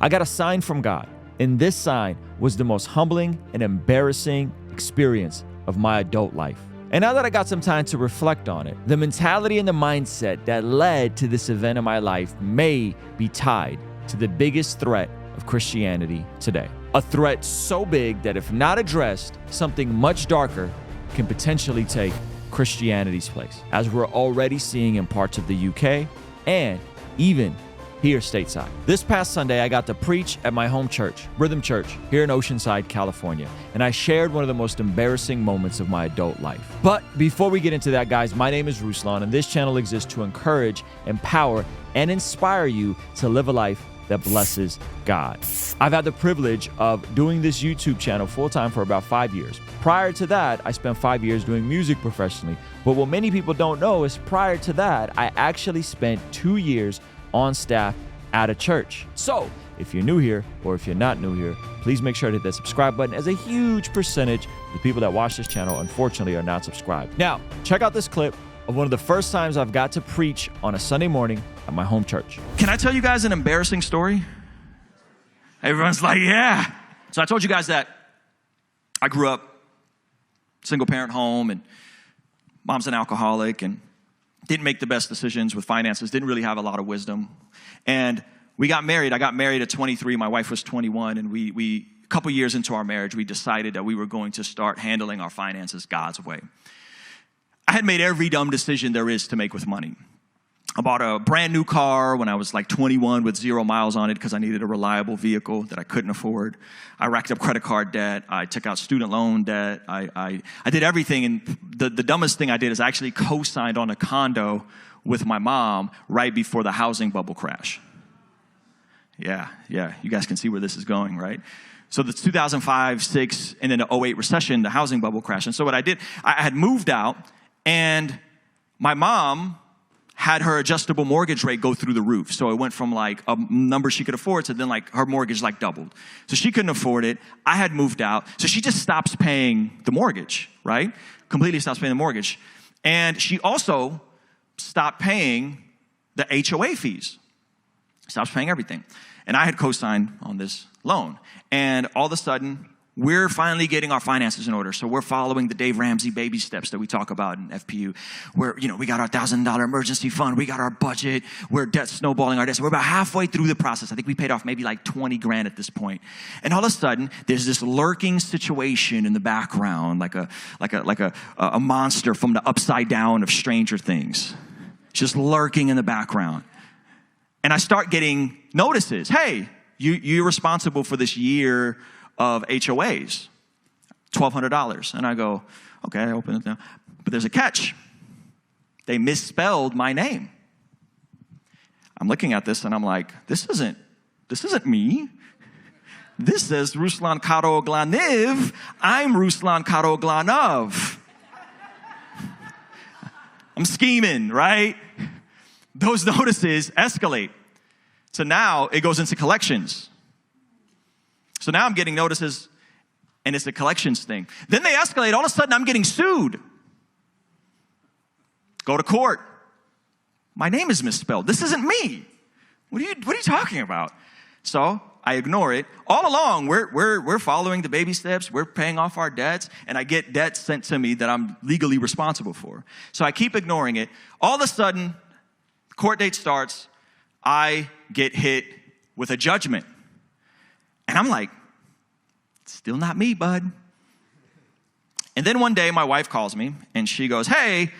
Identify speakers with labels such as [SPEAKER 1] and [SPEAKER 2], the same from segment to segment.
[SPEAKER 1] I got a sign from God, and this sign was the most humbling and embarrassing experience of my adult life. And now that I got some time to reflect on it, the mentality and the mindset that led to this event in my life may be tied to the biggest threat of Christianity today. A threat so big that if not addressed, something much darker can potentially take Christianity's place, as we're already seeing in parts of the UK and even here stateside. This past Sunday, I got to preach at my home church, Rhythm Church, here in Oceanside, California, and I shared one of the most embarrassing moments of my adult life. But before we get into that, guys, my name is Ruslan, and this channel exists to encourage, empower, and inspire you to live a life that blesses God. I've had the privilege of doing this YouTube channel full-time for about 5 years. Prior to that, I spent 5 years doing music professionally. But what many people don't know is prior to that, I actually spent 2 years on staff at a church. So if you're new here, or if you're not new here, please make sure to hit that subscribe button, as a huge percentage of the people that watch this channel, unfortunately, are not subscribed. Now, check out this clip of one of the first times I've got to preach on a Sunday morning at my home church.
[SPEAKER 2] Can I tell you guys an embarrassing story? Everyone's like, yeah. So I told you guys that I grew up single parent home, and mom's an alcoholic, and didn't make the best decisions with finances, didn't really have a lot of wisdom. And we got married. I got married at 23. My wife was 21. And we a couple years into our marriage, we decided that we were going to start handling our finances God's way. I had made every dumb decision there is to make with money. I bought a brand new car when I was like 21 with 0 miles on it because I needed a reliable vehicle that I couldn't afford. I racked up credit card debt. I took out student loan debt. I did everything. And the dumbest thing I did is I actually co-signed on a condo with my mom right before the housing bubble crash. Yeah. You guys can see where this is going, right? So the 2005, 6, and then the 08 recession, the housing bubble crashed. And so what I did, I had moved out, and my mom had her adjustable mortgage rate go through the roof. So it went from like a number she could afford to then like her mortgage like doubled. So she couldn't afford it. I had moved out. So she just stops paying the mortgage, right? Completely stops paying the mortgage. And she also stopped paying the HOA fees. Stops paying everything. And I had co-signed on this loan. And all of a sudden, we're finally getting our finances in order. So we're following the Dave Ramsey baby steps that we talk about in FPU. Where, we got our $1,000 emergency fund. We got our budget. We're debt snowballing our debts. We're about halfway through the process. I think we paid off maybe like 20 grand at this point. And all of a sudden, there's this lurking situation in the background, like a monster from the upside down of Stranger Things. Just lurking in the background. And I start getting notices. Hey, you're responsible for this year of HOAs, $1,200. And I go, okay, I open it now. But there's a catch. They misspelled my name. I'm looking at this and I'm like, this isn't me. This says Ruslan KD. I'm Ruslan KD. I'm scheming, right? Those notices escalate. So now it goes into collections. So now I'm getting notices, and it's a collections thing. Then they escalate. All of a sudden, I'm getting sued. Go to court. My name is misspelled. This isn't me. What are you talking about? So I ignore it. All along, we're following the baby steps. We're paying off our debts, and I get debts sent to me that I'm legally responsible for. So I keep ignoring it. All of a sudden, court date starts. I get hit with a judgment. And I'm like, still not me, bud. And then one day my wife calls me and she goes, hey,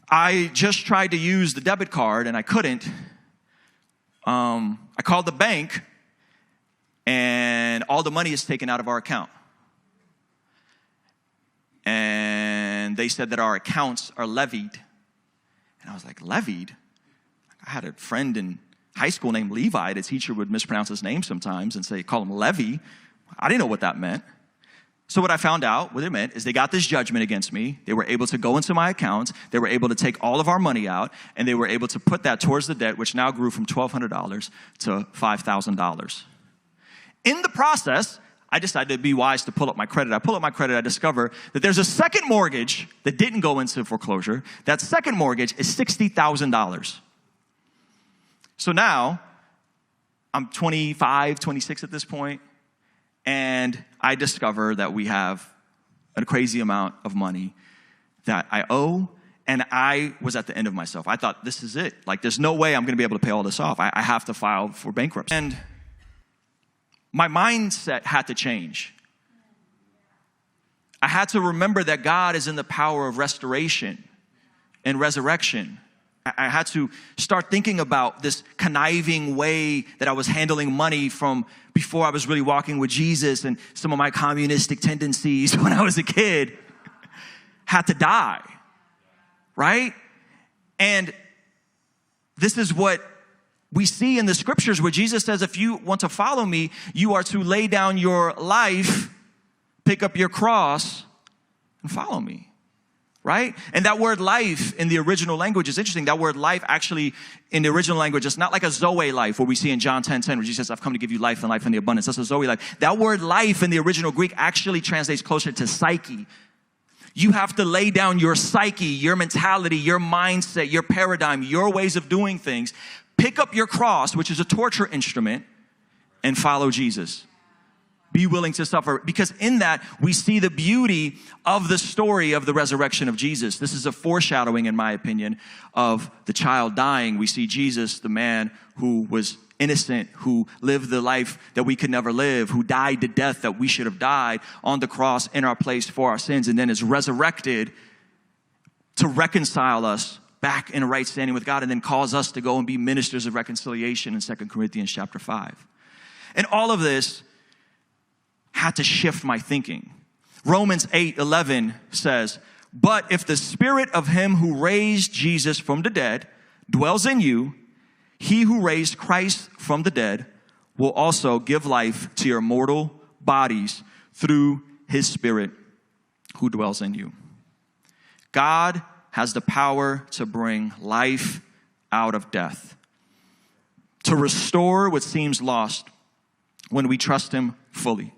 [SPEAKER 2] I just tried to use the debit card and I couldn't. I called the bank and all the money is taken out of our account. And they said that our accounts are levied. And I was like, levied? I had a friend in high school named Levi. The teacher would mispronounce his name sometimes and call him Levy. I didn't know what that meant. So what I found out, what it meant, is they got this judgment against me. They were able to go into my account. They were able to take all of our money out, and they were able to put that towards the debt, which now grew from $1,200 to $5,000. In the process, I decided to be wise to pull up my credit. I pull up my credit. I discover that there's a second mortgage that didn't go into foreclosure. That second mortgage is $60,000. So now, I'm 25, 26 at this point, and I discover that we have a crazy amount of money that I owe, and I was at the end of myself. I thought, this is it. Like, there's no way I'm going to be able to pay all this off. I have to file for bankruptcy. And my mindset had to change. I had to remember that God is in the power of restoration and resurrection. I had to start thinking about this conniving way that I was handling money from before I was really walking with Jesus, and some of my communistic tendencies when I was a kid had to die, right? And this is what we see in the scriptures where Jesus says, if you want to follow me, you are to lay down your life, pick up your cross, and follow me. Right? And that word life in the original language is interesting. That word life actually in the original language, it's not like a Zoe life where we see in John 10:10 where Jesus says, I've come to give you life and life in the abundance. That's a Zoe life. That word life in the original Greek actually translates closer to psyche. You have to lay down your psyche, your mentality, your mindset, your paradigm, your ways of doing things. Pick up your cross, which is a torture instrument, and follow Jesus. Be willing to suffer, because in that we see the beauty of the story of the resurrection of Jesus. This is a foreshadowing, in my opinion, of the child dying. We see Jesus, the man who was innocent, who lived the life that we could never live, who died the death that we should have died on the cross in our place for our sins, and then is resurrected to reconcile us back in a right standing with God, and then cause us to go and be ministers of reconciliation in 2 Corinthians chapter 5. And all of this had to shift my thinking. Romans 8:11 says, but if the spirit of him who raised Jesus from the dead dwells in you, he who raised Christ from the dead will also give life to your mortal bodies through his spirit who dwells in you. God has the power to bring life out of death, to restore what seems lost when we trust him fully.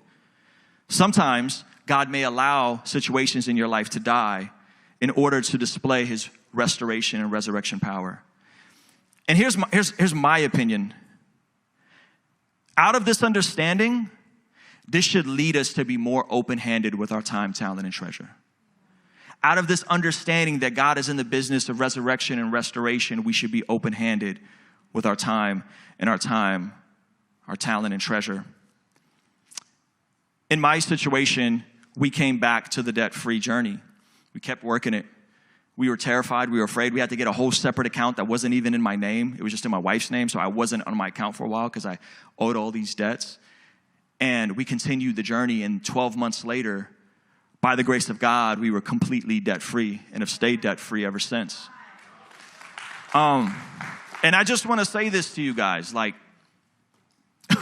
[SPEAKER 2] Sometimes God may allow situations in your life to die in order to display his restoration and resurrection power. And here's my opinion. Out of this understanding, this should lead us to be more open-handed with our time, talent, and treasure. Out of this understanding that God is in the business of resurrection and restoration, we should be open-handed with our time, our talent, and treasure. In my situation, we came back to the debt-free journey. We kept working it. We were terrified. We were afraid. We had to get a whole separate account that wasn't even in my name. It was just in my wife's name, so I wasn't on my account for a while because I owed all these debts. And we continued the journey, and 12 months later, by the grace of God, we were completely debt-free and have stayed debt-free ever since. And I just want to say this to you guys, like,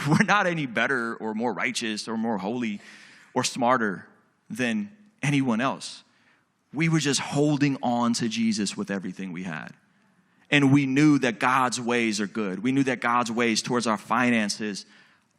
[SPEAKER 2] we're not any better or more righteous or more holy or smarter than anyone else. We were just holding on to Jesus with everything we had. And we knew that God's ways are good. We knew that God's ways towards our finances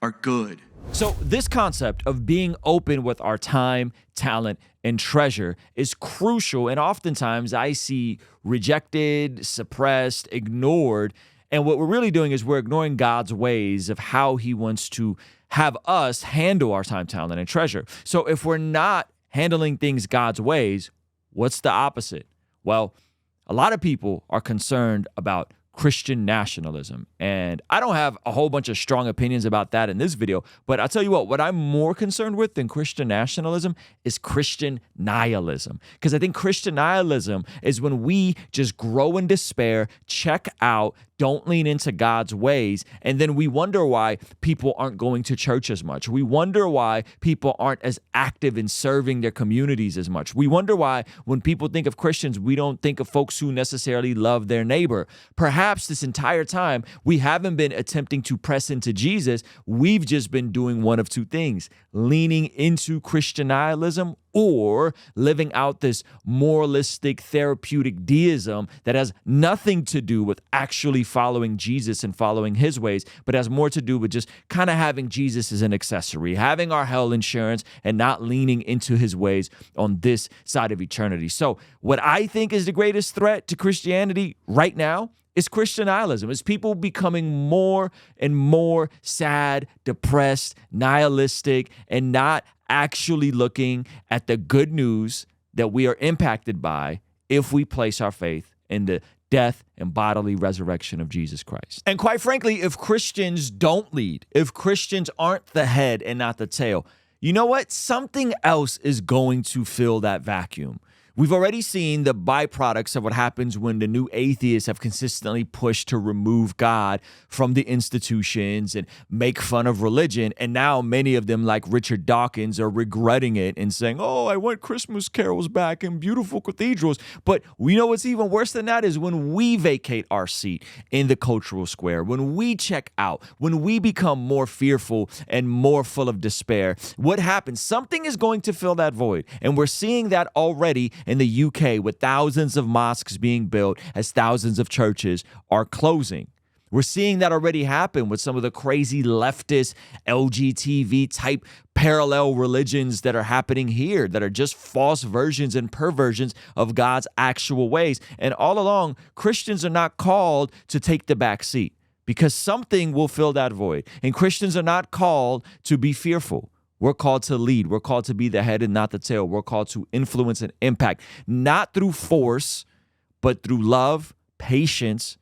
[SPEAKER 2] are good.
[SPEAKER 1] So this concept of being open with our time, talent, and treasure is crucial, and oftentimes I see rejected, suppressed, ignored. And what we're really doing is we're ignoring God's ways of how he wants to have us handle our time, talent, and treasure. So if we're not handling things God's ways, what's the opposite? Well, a lot of people are concerned about Christian nationalism. And I don't have a whole bunch of strong opinions about that in this video, but I'll tell you what I'm more concerned with than Christian nationalism is Christian nihilism. Because I think Christian nihilism is when we just grow in despair, check out, don't lean into God's ways, and then we wonder why people aren't going to church as much. We wonder why people aren't as active in serving their communities as much. We wonder why when people think of Christians, we don't think of folks who necessarily love their neighbor. Perhaps this entire time, we haven't been attempting to press into Jesus. We've just been doing one of two things: leaning into Christian nihilism or living out this moralistic, therapeutic deism that has nothing to do with actually following Jesus and following his ways, but has more to do with just kind of having Jesus as an accessory, having our hell insurance, and not leaning into his ways on this side of eternity. So what I think is the greatest threat to Christianity right now is Christian nihilism. It's people becoming more and more sad, depressed, nihilistic, and not actually looking at the good news that we are impacted by if we place our faith in the death and bodily resurrection of Jesus Christ. And quite frankly, if Christians don't lead, if Christians aren't the head and not the tail, you know what? Something else is going to fill that vacuum. We've already seen the byproducts of what happens when the new atheists have consistently pushed to remove God from the institutions and make fun of religion. And now many of them, like Richard Dawkins, are regretting it and saying, oh, I want Christmas carols back and beautiful cathedrals. But we know what's even worse than that is when we vacate our seat in the cultural square, when we check out, when we become more fearful and more full of despair, what happens? Something is going to fill that void. And we're seeing that already in the UK with thousands of mosques being built as thousands of churches are closing. We're seeing that already happen with some of the crazy leftist LGTB type parallel religions that are happening here that are just false versions and perversions of God's actual ways. And all along, Christians are not called to take the back seat because something will fill that void. And Christians are not called to be fearful. We're called to lead. We're called to be the head and not the tail. We're called to influence and impact, not through force, but through love, patience,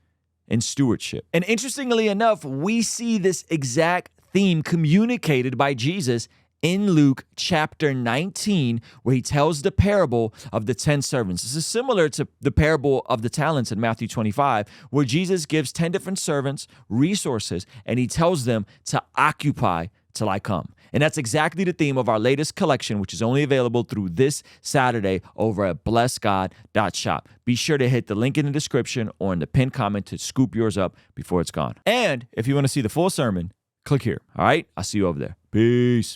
[SPEAKER 1] and stewardship. And interestingly enough, we see this exact theme communicated by Jesus in Luke chapter 19, where he tells the parable of the 10 servants. This is similar to the parable of the talents in Matthew 25, where Jesus gives 10 different servants resources, and he tells them to occupy till I come. And that's exactly the theme of our latest collection, which is only available through this Saturday over at blessgod.shop. Be sure to hit the link in the description or in the pinned comment to scoop yours up before it's gone. And if you want to see the full sermon, click here. All right? I'll see you over there. Peace.